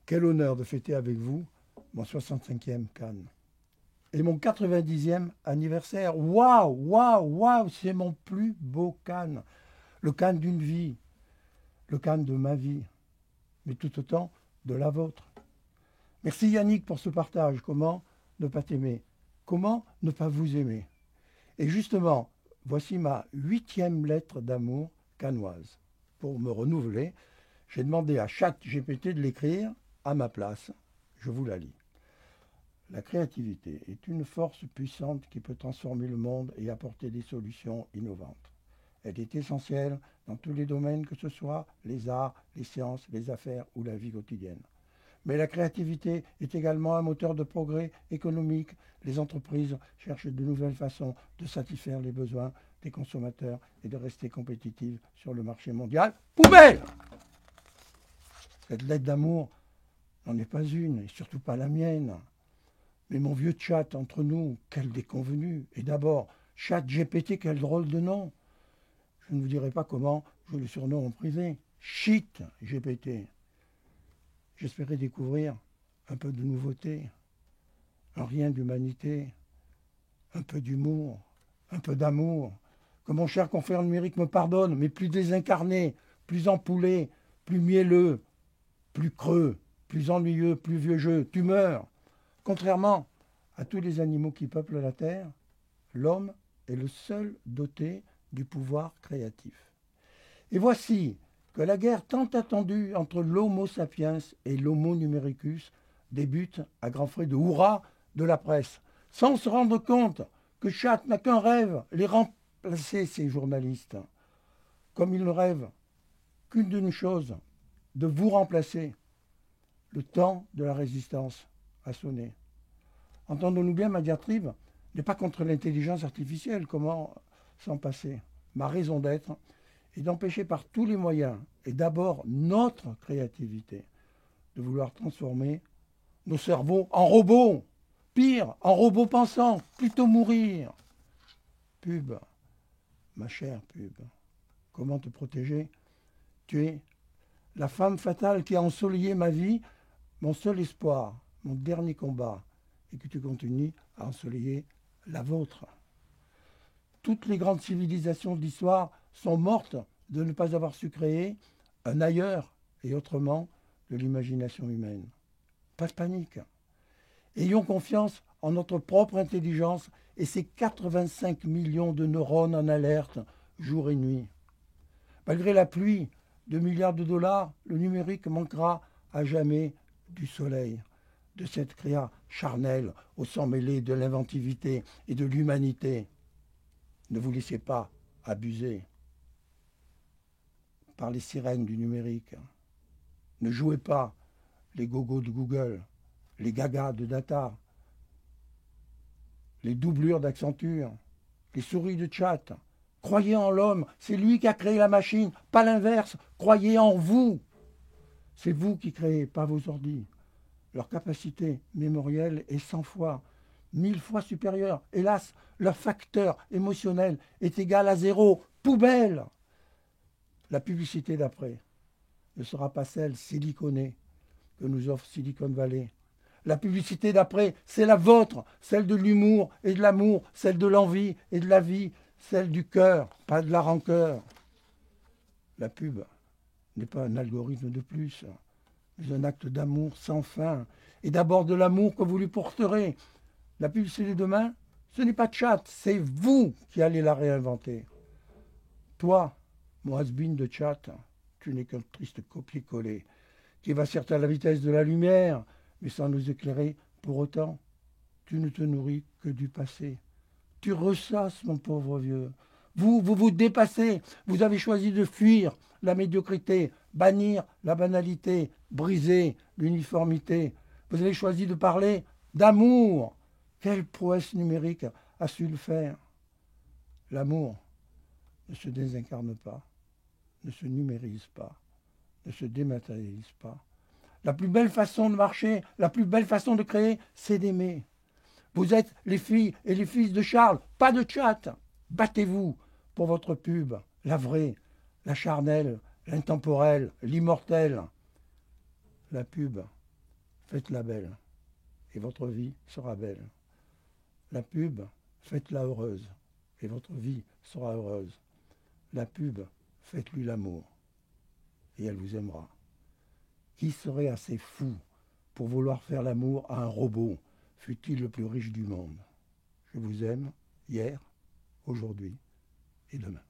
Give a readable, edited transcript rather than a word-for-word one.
Quel honneur de fêter avec vous mon 65e Cannes. Et mon 90e anniversaire. Waouh, waouh, waouh, c'est mon plus beau Cannes. Le Cannes d'une vie, le Cannes de ma vie, mais tout autant de la vôtre. Merci Yannick pour ce partage. Comment ne pas t'aimer? Comment ne pas vous aimer? Et justement, voici ma 8e lettre d'amour cannoise. Pour me renouveler, j'ai demandé à ChatGPT de l'écrire à ma place. Je vous la lis. La créativité est une force puissante qui peut transformer le monde et apporter des solutions innovantes. Elle est essentielle dans tous les domaines, que ce soit les arts, les sciences, les affaires ou la vie quotidienne. Mais la créativité est également un moteur de progrès économique. Les entreprises cherchent de nouvelles façons de satisfaire les besoins des consommateurs et de rester compétitives sur le marché mondial. Poubelle! Cette lettre d'amour n'en est pas une, et surtout pas la mienne. Mais mon vieux chat entre nous, quelle déconvenue. Et d'abord, ChatGPT, quel drôle de nom. Je ne vous dirai pas comment je le surnomme en privé. Shit GPT. J'espérais découvrir un peu de nouveauté, un rien d'humanité, un peu d'humour, un peu d'amour. Que mon cher confrère numérique me pardonne, mais plus désincarné, plus empoulé, plus mielleux, plus creux, plus ennuyeux, plus vieux jeu. Tu meurs. Contrairement à tous les animaux qui peuplent la Terre, l'homme est le seul doté du pouvoir créatif. Et voici que la guerre tant attendue entre l'Homo sapiens et l'Homo numericus débute à grands frais de hurrah de la presse, sans se rendre compte que Chat n'a qu'un rêve, les remplacer ces journalistes. Comme il ne rêve qu'une d'une chose, de vous remplacer. Le temps de la résistance a sonné. Entendons-nous bien, ma diatribe n'est pas contre l'intelligence artificielle, comment s'en passer? Ma raison d'être est d'empêcher par tous les moyens, et d'abord notre créativité, de vouloir transformer nos cerveaux en robots. Pire, en robots pensants, plutôt mourir. Pub, ma chère pub, comment te protéger? Tu es la femme fatale qui a ensoleillé ma vie, mon seul espoir, mon dernier combat, et que tu continues à ensoleiller la vôtre. Toutes les grandes civilisations de l'histoire sont mortes de ne pas avoir su créer un ailleurs et autrement de l'imagination humaine. Pas de panique. Ayons confiance en notre propre intelligence et ses 85 millions de neurones en alerte jour et nuit. Malgré la pluie de milliards de dollars, le numérique manquera à jamais du soleil, de cette créa charnelle au sang mêlé de l'inventivité et de l'humanité. Ne vous laissez pas abuser par les sirènes du numérique. Ne jouez pas les gogos de Google, les gagas de data, les doublures d'Accenture, les souris de chat. Croyez en l'homme, c'est lui qui a créé la machine, pas l'inverse. Croyez en vous. C'est vous qui créez, pas vos ordis. Leur capacité mémorielle est 100 fois, 1000 fois supérieure. Hélas, leur facteur émotionnel est égal à 0. Poubelle! La publicité d'après ne sera pas celle siliconée que nous offre Silicon Valley. La publicité d'après, c'est la vôtre, celle de l'humour et de l'amour, celle de l'envie et de la vie, celle du cœur, pas de la rancœur. La pub n'est pas un algorithme de plus, mais un acte d'amour sans fin, et d'abord de l'amour que vous lui porterez. La publicité de demain, ce n'est pas Chat, c'est vous qui allez la réinventer. Toi, mon has-been de Chat, tu n'es qu'un triste copier-coller, qui va certes à la vitesse de la lumière, mais sans nous éclairer pour autant. Tu ne te nourris que du passé. Tu ressasses, mon pauvre vieux. Vous dépassez. Vous avez choisi de fuir la médiocrité, bannir la banalité, briser l'uniformité. Vous avez choisi de parler d'amour. Quelle prouesse numérique a su le faire? L'amour ne se désincarne pas, ne se numérise pas, ne se dématérialise pas. La plus belle façon de marcher, la plus belle façon de créer, c'est d'aimer. Vous êtes les filles et les fils de Charles, pas de Chat. Battez-vous pour votre pub, la vraie, la charnelle, l'intemporelle, l'immortelle. La pub faites-la belle, et votre vie sera belle. La pub, faites-la heureuse, et votre vie sera heureuse. La pub, faites-lui l'amour, et elle vous aimera. Qui serait assez fou pour vouloir faire l'amour à un robot, fût-il le plus riche du monde? Je vous aime, hier, aujourd'hui et demain.